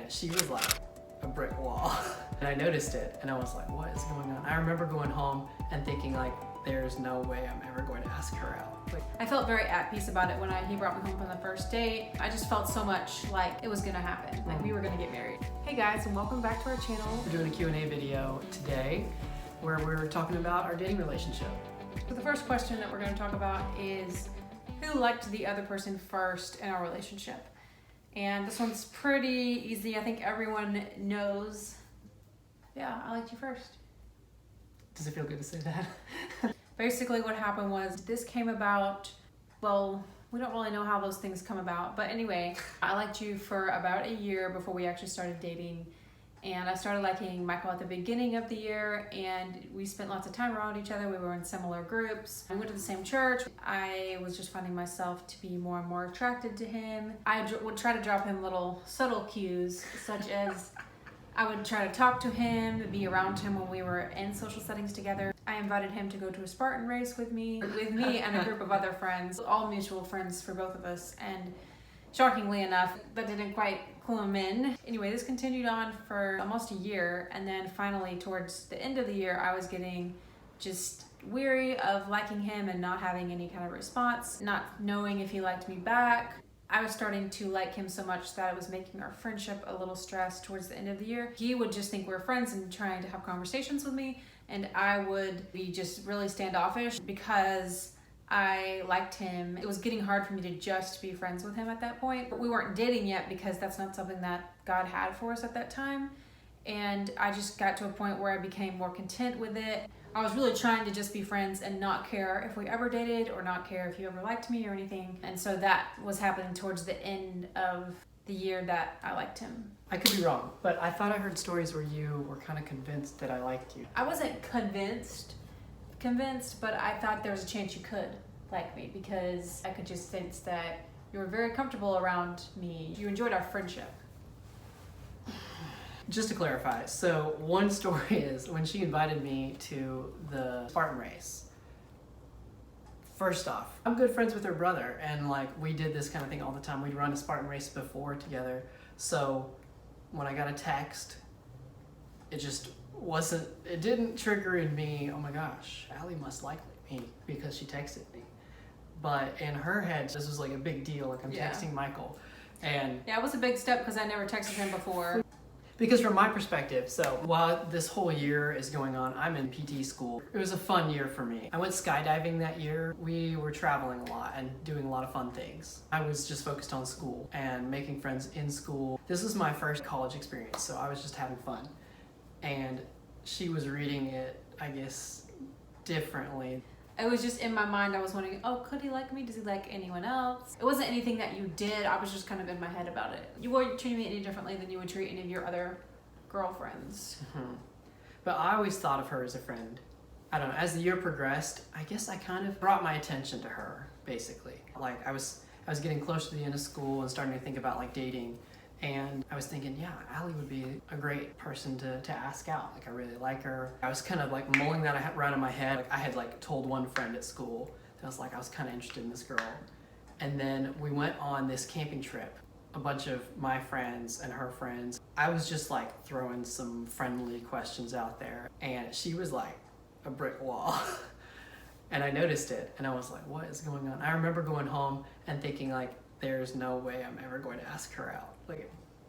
and she was like a brick wall. And I noticed it and I was like, what is going on? I remember going home and thinking like, there's no way I'm ever going to ask her out. I felt very at peace about it when he brought me home from the first date. I just felt so much like it was gonna happen, like we were gonna get married. Hey guys, and welcome back to our channel. We're doing a Q&A video today where we're talking about our dating relationship. So the first question that we're gonna talk about is who liked the other person first in our relationship? And this one's pretty easy. I think everyone knows. Yeah, I liked you first. Does it feel good to say that? Basically what happened was this came about, well, we don't really know how those things come about, but anyway, I liked you for about a year before we actually started dating. And I started liking Michael at the beginning of the year, and we spent lots of time around each other. We were in similar groups. We went to the same church. I was just finding myself to be more and more attracted to him. I would try to drop him little subtle cues, such as I would try to talk to him, be around him when we were in social settings together. I invited him to go to a Spartan race with me and a group of other friends, all mutual friends for both of us. And shockingly enough, that didn't quite clue him in. Anyway, this continued on for almost a year. And then finally, towards the end of the year, I was getting just weary of liking him and not having any kind of response, not knowing if he liked me back. I was starting to like him so much that it was making our friendship a little stressed towards the end of the year. He would just think we were friends and trying to have conversations with me, and I would be just really standoffish because I liked him. It was getting hard for me to just be friends with him at that point. But we weren't dating yet because that's not something that God had for us at that time. And I just got to a point where I became more content with it. I was really trying to just be friends and not care if we ever dated or not care if you ever liked me or anything. And so that was happening towards the end of the year that I liked him. I could be wrong, but I thought I heard stories where you were kind of convinced that I liked you. I wasn't convinced, but I thought there was a chance you could like me because I could just sense that you were very comfortable around me. You enjoyed our friendship. Just to clarify, so one story is when she invited me to the Spartan race. First off, I'm good friends with her brother, and like we did this kind of thing all the time. We'd run a Spartan race before together. So when I got a text, it didn't trigger in me, oh my gosh, Allie must like me because she texted me. But in her head, this was like a big deal, like I'm texting Michael. And yeah, it was a big step because I never texted him before. Because from my perspective, so while this whole year is going on, I'm in PT school. It was a fun year for me. I went skydiving that year. We were traveling a lot and doing a lot of fun things. I was just focused on school and making friends in school. This was my first college experience, so I was just having fun. And she was reading it, I guess, differently. It was just in my mind, I was wondering, oh, could he like me? Does he like anyone else? It wasn't anything that you did. I was just kind of in my head about it. You weren't treating me any differently than you would treat any of your other girlfriends. Mm-hmm. But I always thought of her as a friend. I don't know, as the year progressed, I guess I kind of brought my attention to her, basically. Like I was getting close to the end of school and starting to think about like dating. And I was thinking, yeah, Allie would be a great person to ask out. Like I really like her. I was kind of like mulling that around in my head. Like I had like told one friend at school that I was kind of interested in this girl. And then we went on this camping trip. A bunch of my friends and her friends. I was just like throwing some friendly questions out there. And she was like a brick wall. And I noticed it and I was like, what is going on? I remember going home and thinking like, there's no way I'm ever going to ask her out.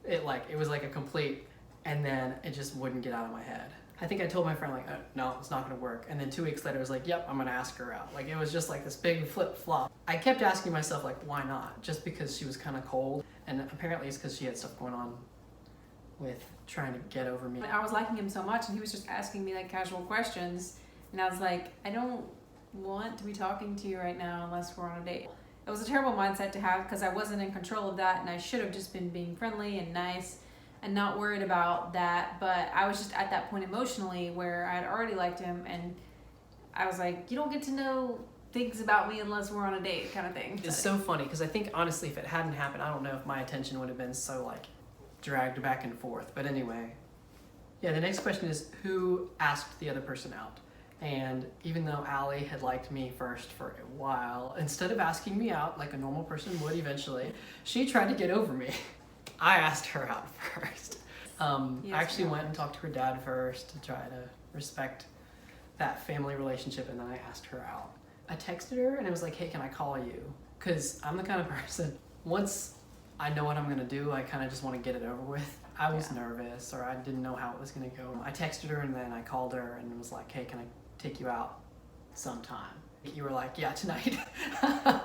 It was like a complete, and then it just wouldn't get out of my head. I think I told my friend like, no, it's not gonna work. And then 2 weeks later I was like, yep, I'm gonna ask her out. Like it was just like this big flip flop. I kept asking myself like, why not? Just because she was kind of cold. And apparently it's because she had stuff going on with trying to get over me. I was liking him so much and he was just asking me like casual questions. And I was like, I don't want to be talking to you right now unless we're on a date. It was a terrible mindset to have because I wasn't in control of that and I should have just been being friendly and nice and not worried about that. But I was just at that point emotionally where I had already liked him and I was like, you don't get to know things about me unless we're on a date kind of thing. It's so funny because I think honestly if it hadn't happened, I don't know if my attention would have been so like dragged back and forth. But anyway, yeah, the next question is who asked the other person out? And even though Allie had liked me first for a while, instead of asking me out like a normal person would eventually, she tried to get over me. I asked her out first. He I has actually to went and talked to her dad first to try to respect that family relationship, and then I asked her out. I texted her and it was like, hey, can I call you? Because I'm the kind of person, once I know what I'm going to do, I kind of just want to get it over with. I was nervous, or I didn't know how it was going to go. I texted her and then I called her and was like, hey, can I take you out sometime? You were like, yeah, tonight.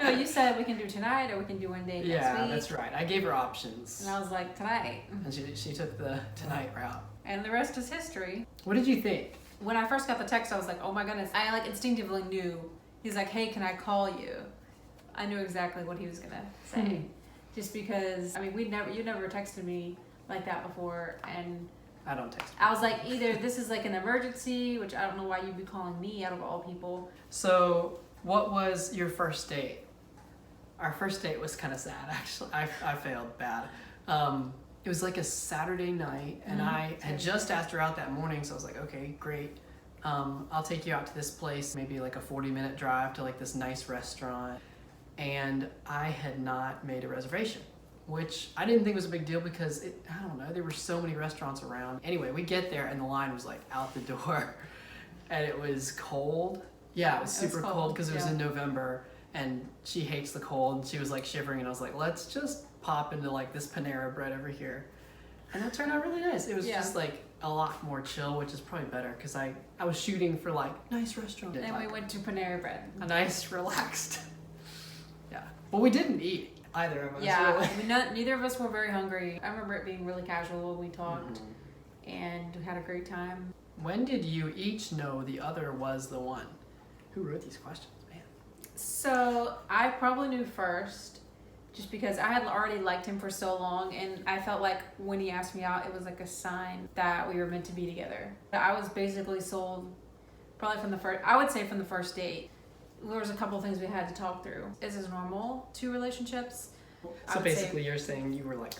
No, you said we can do tonight or we can do one day next week. Yeah, that's right. I gave her options. And I was like, tonight. And she took the tonight route. And the rest is history. What did you think? When I first got the text, I was like, oh my goodness. I like instinctively knew. He's like, hey, can I call you? I knew exactly what he was gonna say. Just because, I mean, you never texted me like that before, and I don't text. I was like, either this is like an emergency, which I don't know why you'd be calling me out of all people. So, what was your first date? Our first date was kind of sad, actually. I failed bad. It was like a Saturday night, and I had just asked her out that morning, so I was like, okay, great. I'll take you out to this place, maybe like a 40-minute drive to like this nice restaurant. And I had not made a reservation, which I didn't think was a big deal because I don't know, there were so many restaurants around. Anyway, we get there and the line was like out the door and it was cold. Yeah, it was super cold because it was in November, and she hates the cold, and she was like shivering, and I was like, let's just pop into like this Panera Bread over here. And that turned out really nice. It was just like a lot more chill, which is probably better because I was shooting for like nice restaurant. And we went to Panera Bread. A nice, relaxed. Yeah. Well, we didn't eat, either of us. Yeah, Really. I mean, neither of us were very hungry. I remember it being really casual. We talked and had a great time. When did you each know the other was the one? Who wrote these questions, man? So I probably knew first, just because I had already liked him for so long, and I felt like when he asked me out, it was like a sign that we were meant to be together. I was basically sold probably from the first, I would say from the first date. There was a couple of things we had to talk through. Is this normal to relationships? So basically you're saying you were like,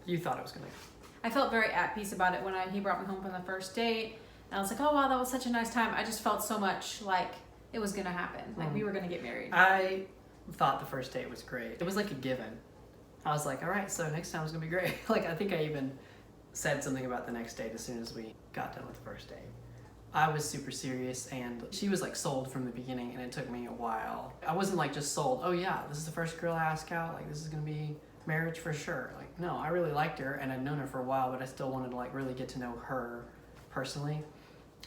you thought it was going to. I felt very at peace about it when he brought me home from the first date. And I was like, oh wow, that was such a nice time. I just felt so much like it was going to happen. Like we were going to get married. I thought the first date was great. It was like a given. I was like, all right, so next time it's going to be great. Like, I think I even said something about the next date as soon as we got done with the first date. I was super serious, and she was like sold from the beginning, and it took me a while. I wasn't like just sold, oh yeah, this is the first girl I ask out, like this is gonna be marriage for sure. Like, no, I really liked her and I'd known her for a while, but I still wanted to like really get to know her personally.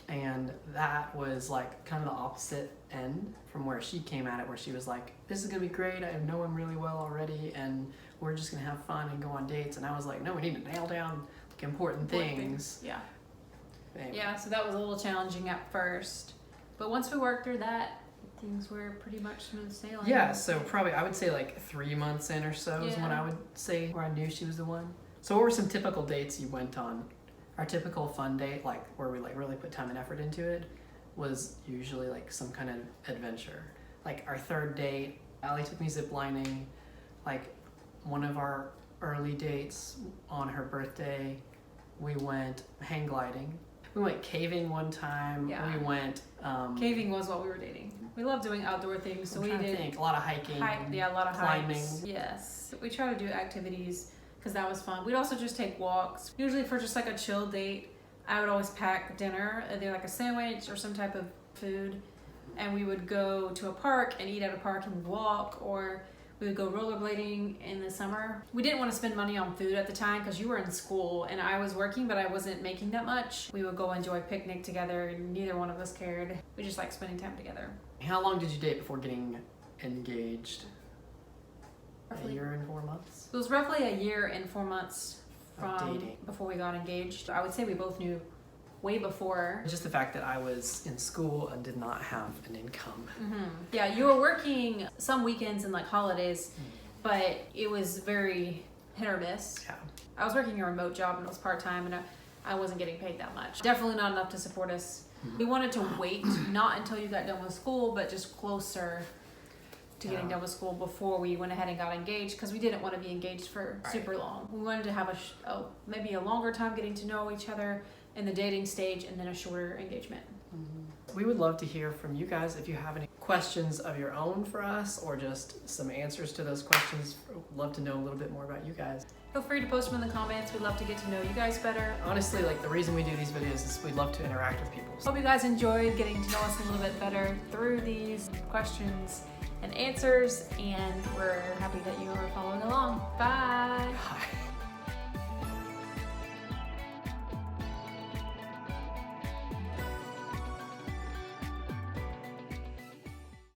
And that was like kind of the opposite end from where she came at it, where she was like, this is gonna be great, I know him really well already, and we're just gonna have fun and go on dates. And I was like, no, we need to nail down like important things. Yeah. Anyway. Yeah, so that was a little challenging at first. But once we worked through that, things were pretty much smooth sailing. Yeah, so probably I would say like 3 months in or so is when I would say where I knew she was the one. So what were some typical dates you went on? Our typical fun date, like where we like really put time and effort into it, was usually like some kind of adventure. Like our third date, Allie took me ziplining. Like one of our early dates on her birthday, we went hang gliding. We went caving one time. Yeah. We went caving was what we were dating. We love doing outdoor things, so we did a lot of hiking. A lot of climbing. hikes. Yes, we try to do activities because that was fun. We'd also just take walks. Usually for just like a chill date, I would always pack dinner, either like a sandwich or some type of food, and we would go to a park and eat at a park and walk, or we would go rollerblading in the summer. We didn't want to spend money on food at the time because you were in school and I was working, but I wasn't making that much. We would go enjoy a picnic together, and neither one of us cared. We just liked spending time together. How long did you date before getting engaged? Roughly. A year and 4 months? It was roughly a year and 4 months Of from dating. before we got engaged. I would say we both knew way before. Just the fact that I was in school and did not have an income. Yeah, you were working some weekends and like holidays, but it was very hit or miss. Yeah. I was working a remote job and it was part-time, and I wasn't getting paid that much. Definitely not enough to support us. We wanted to wait, not until you got done with school, but just closer to getting done with school before we went ahead and got engaged, because we didn't want to be engaged for super long. We wanted to have maybe a longer time getting to know each other in the dating stage, and then a shorter engagement. We would love to hear from you guys if you have any questions of your own for us, or just some answers to those questions. We'd love to know a little bit more about you guys. Feel free to post them in the comments. We'd love to get to know you guys better. Honestly, like the reason we do these videos is we'd love to interact with people. Hope you guys enjoyed getting to know us a little bit better through these questions and answers, and we're happy that you are following along. Bye. Bye.